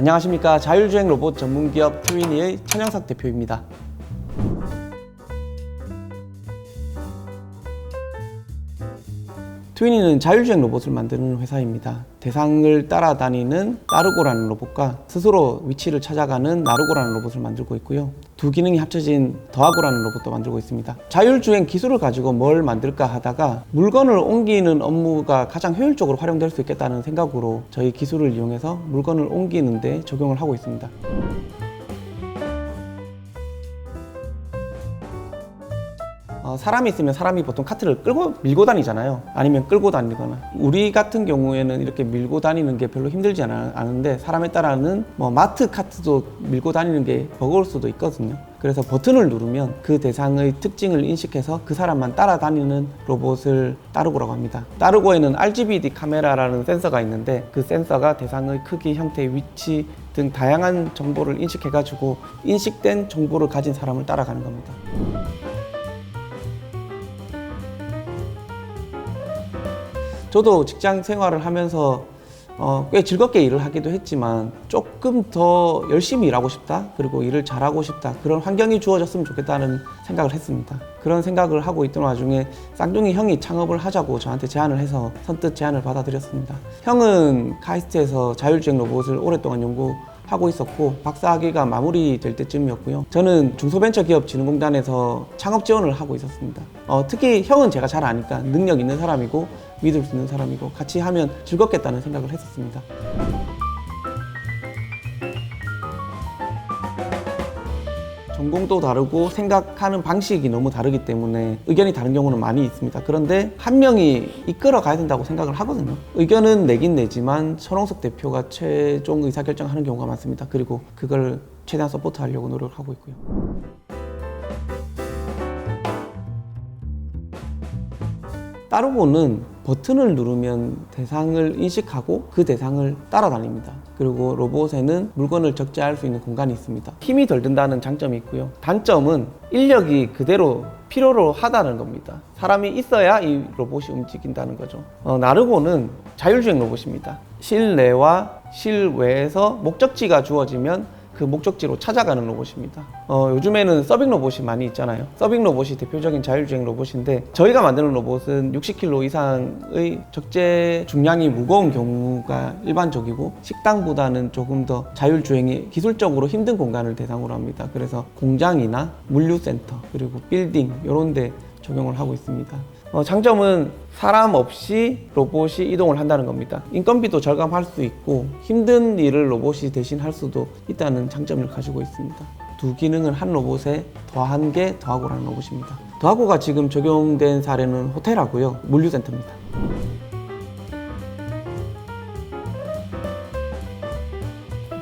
안녕하십니까. 자율주행 로봇 전문기업 트위니의 천영석 대표입니다. 트위니는 자율주행 로봇을 만드는 회사입니다. 대상을 따라다니는 따르고라는 로봇과 스스로 위치를 찾아가는 나르고라는 로봇을 만들고 있고요. 두 기능이 합쳐진 더하고라는 로봇도 만들고 있습니다. 자율주행 기술을 가지고 뭘 만들까 하다가 물건을 옮기는 업무가 가장 효율적으로 활용될 수 있겠다는 생각으로 저희 기술을 이용해서 물건을 옮기는 데 적용을 하고 있습니다. 사람이 있으면 사람이 보통 카트를 밀고 다니잖아요. 아니면 끌고 다니거나. 우리 같은 경우에는 이렇게 밀고 다니는 게 별로 힘들지 않은데 사람에 따라는 마트 카트도 밀고 다니는 게 버거울 수도 있거든요. 그래서 버튼을 누르면 그 대상의 특징을 인식해서 그 사람만 따라다니는 로봇을 따르고라고 합니다. 따르고에는 RGBD 카메라라는 센서가 있는데 그 센서가 대상의 크기, 형태, 위치 등 다양한 정보를 인식해가지고 인식된 정보를 가진 사람을 따라가는 겁니다. 저도 직장 생활을 하면서 꽤 즐겁게 일을 하기도 했지만 조금 더 열심히 일하고 싶다, 그리고 일을 잘하고 싶다, 그런 환경이 주어졌으면 좋겠다는 생각을 했습니다. 그런 생각을 하고 있던 와중에 쌍둥이 형이 창업을 하자고 저한테 제안을 해서 선뜻 제안을 받아들였습니다. 형은 카이스트에서 자율주행 로봇을 오랫동안 연구하고 있었고 박사학위가 마무리될 때쯤이었고요. 저는 중소벤처기업진흥공단에서 창업 지원을 하고 있었습니다. 특히 형은 제가 잘 아니까 능력 있는 사람이고 믿을 수 있는 사람이고 같이 하면 즐겁겠다는 생각을 했었습니다. 전공도 다르고 생각하는 방식이 너무 다르기 때문에 의견이 다른 경우는 많이 있습니다. 그런데 한 명이 이끌어 가야 된다고 생각을 하거든요. 의견은 내긴 내지만 천홍석 대표가 최종 의사결정하는 경우가 많습니다. 그리고 그걸 최대한 서포트하려고 노력을 하고 있고요. 따르고는 버튼을 누르면 대상을 인식하고 그 대상을 따라다닙니다. 그리고 로봇에는 물건을 적재할 수 있는 공간이 있습니다. 힘이 덜 든다는 장점이 있고요. 단점은 인력이 그대로 필요로 하다는 겁니다. 사람이 있어야 이 로봇이 움직인다는 거죠. 나르고는 자율주행 로봇입니다. 실내와 실외에서 목적지가 주어지면 그 목적지로 찾아가는 로봇입니다. 요즘에는 서빙 로봇이 많이 있잖아요. 서빙 로봇이 대표적인 자율주행 로봇인데 저희가 만드는 로봇은 60kg 이상의 적재 중량이 무거운 경우가 일반적이고 식당보다는 조금 더 자율주행이 기술적으로 힘든 공간을 대상으로 합니다. 그래서 공장이나 물류센터 그리고 빌딩 이런 데 적용을 하고 있습니다. 장점은 사람 없이 로봇이 이동을 한다는 겁니다. 인건비도 절감할 수 있고 힘든 일을 로봇이 대신 할 수도 있다는 장점을 가지고 있습니다. 두 기능을 한 로봇에 더한 게 더하고라는 로봇입니다. 더하고가 지금 적용된 사례는 호텔하고요, 물류센터입니다.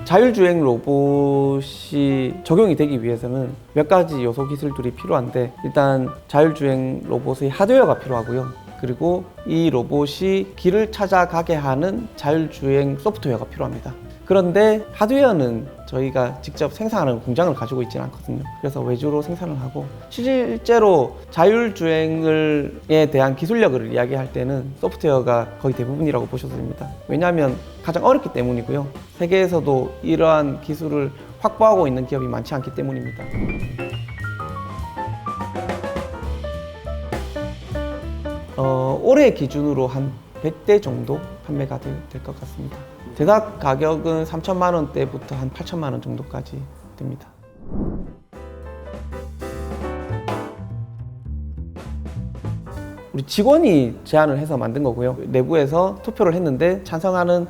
자율주행 로봇이 적용이 되기 위해서는 몇 가지 요소 기술들이 필요한데 일단 자율주행 로봇의 하드웨어가 필요하고요. 그리고 이 로봇이 길을 찾아가게 하는 자율주행 소프트웨어가 필요합니다. 그런데 하드웨어는 저희가 직접 생산하는 공장을 가지고 있지는 않거든요. 그래서 외주로 생산을 하고 실제로 자율주행에 대한 기술력을 이야기할 때는 소프트웨어가 거의 대부분이라고 보셔도 됩니다. 왜냐하면 가장 어렵기 때문이고요. 세계에서도 이러한 기술을 확보하고 있는 기업이 많지 않기 때문입니다. 올해 기준으로 한 100대 정도 판매가 될 것 같습니다. 대납 가격은 3천만 원대부터 한 8천만 원 정도까지 됩니다. 우리 직원이 제안을 해서 만든 거고요. 내부에서 투표를 했는데 찬성하는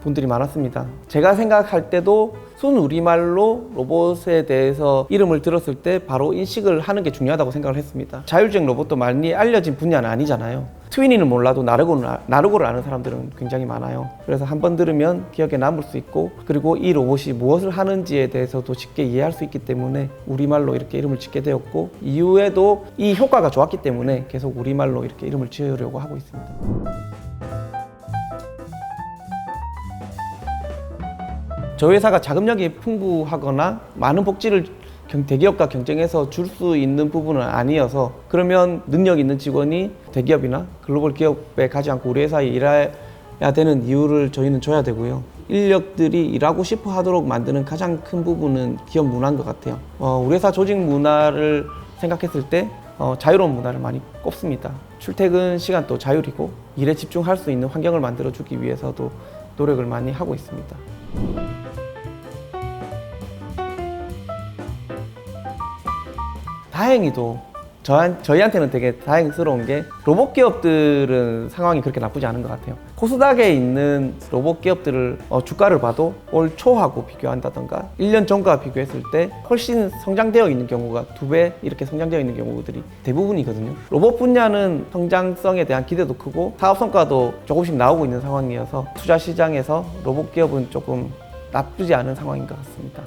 분들이 많았습니다. 제가 생각할 때도 순우리말로 로봇에 대해서 이름을 들었을 때 바로 인식을 하는 게 중요하다고 생각을 했습니다. 자율주행 로봇도 많이 알려진 분야는 아니잖아요. 트위니는 몰라도 나르고를 아는 사람들은 굉장히 많아요. 그래서 한번 들으면 기억에 남을 수 있고 그리고 이 로봇이 무엇을 하는지에 대해서도 쉽게 이해할 수 있기 때문에 우리말로 이렇게 이름을 짓게 되었고 이후에도 이 효과가 좋았기 때문에 계속 우리말로 이렇게 이름을 지으려고 하고 있습니다. 저희 회사가 자금력이 풍부하거나 많은 복지를 대기업과 경쟁해서 줄 수 있는 부분은 아니어서 그러면 능력 있는 직원이 대기업이나 글로벌 기업에 가지 않고 우리 회사에 일해야 되는 이유를 저희는 줘야 되고요. 인력들이 일하고 싶어 하도록 만드는 가장 큰 부분은 기업 문화인 것 같아요. 우리 회사 조직 문화를 생각했을 때 자유로운 문화를 많이 꼽습니다. 출퇴근 시간도 자율이고 일에 집중할 수 있는 환경을 만들어주기 위해서도 노력을 많이 하고 있습니다. 다행히도 저희한테는 되게 다행스러운 게 로봇 기업들은 상황이 그렇게 나쁘지 않은 것 같아요. 코스닥에 있는 로봇 기업들을 주가를 봐도 올 초하고 비교한다던가 1년 전과 비교했을 때 훨씬 성장되어 있는 경우가 2배 이렇게 성장되어 있는 경우들이 대부분이거든요. 로봇 분야는 성장성에 대한 기대도 크고 사업 성과도 조금씩 나오고 있는 상황이어서 투자 시장에서 로봇 기업은 조금 나쁘지 않은 상황인 것 같습니다.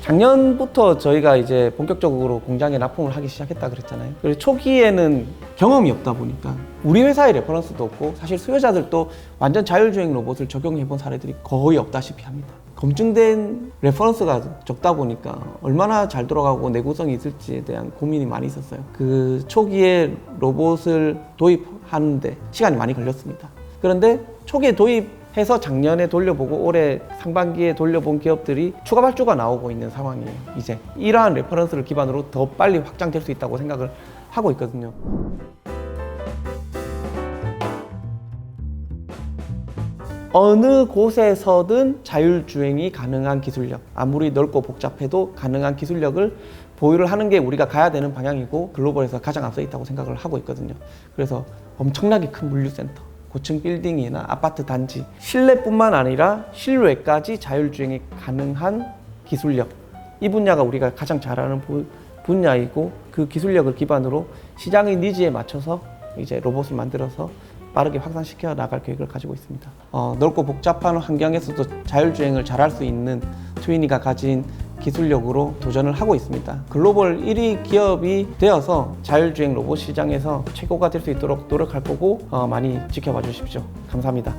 작년부터 저희가 이제 본격적으로 공장에 납품을 하기 시작했다 그랬잖아요. 그리고 초기에는 경험이 없다 보니까 우리 회사의 레퍼런스도 없고 사실 수요자들도 완전 자율주행 로봇을 적용해 본 사례들이 거의 없다시피 합니다. 검증된 레퍼런스가 적다 보니까 얼마나 잘 돌아가고 내구성이 있을지에 대한 고민이 많이 있었어요. 그 초기에 로봇을 도입하는데 시간이 많이 걸렸습니다. 그런데 초기에 도입해서 작년에 돌려보고 올해 상반기에 돌려본 기업들이 추가 발주가 나오고 있는 상황이에요. 이제 이러한 레퍼런스를 기반으로 더 빨리 확장될 수 있다고 생각을 하고 있거든요. 어느 곳에서든 자율주행이 가능한 기술력, 아무리 넓고 복잡해도 가능한 기술력을 보유를 하는 게 우리가 가야 되는 방향이고 글로벌에서 가장 앞서 있다고 생각을 하고 있거든요. 그래서 엄청나게 큰 물류센터, 고층 빌딩이나 아파트 단지, 실내뿐만 아니라 실외까지 자율주행이 가능한 기술력, 이 분야가 우리가 가장 잘하는 분야이고 그 기술력을 기반으로 시장의 니즈에 맞춰서 이제 로봇을 만들어서 빠르게 확산시켜 나갈 계획을 가지고 있습니다. 넓고 복잡한 환경에서도 자율주행을 잘할 수 있는 트위니가 가진 기술력으로 도전을 하고 있습니다. 글로벌 1위 기업이 되어서 자율주행 로봇 시장에서 최고가 될 수 있도록 노력할 거고 많이 지켜봐 주십시오. 감사합니다.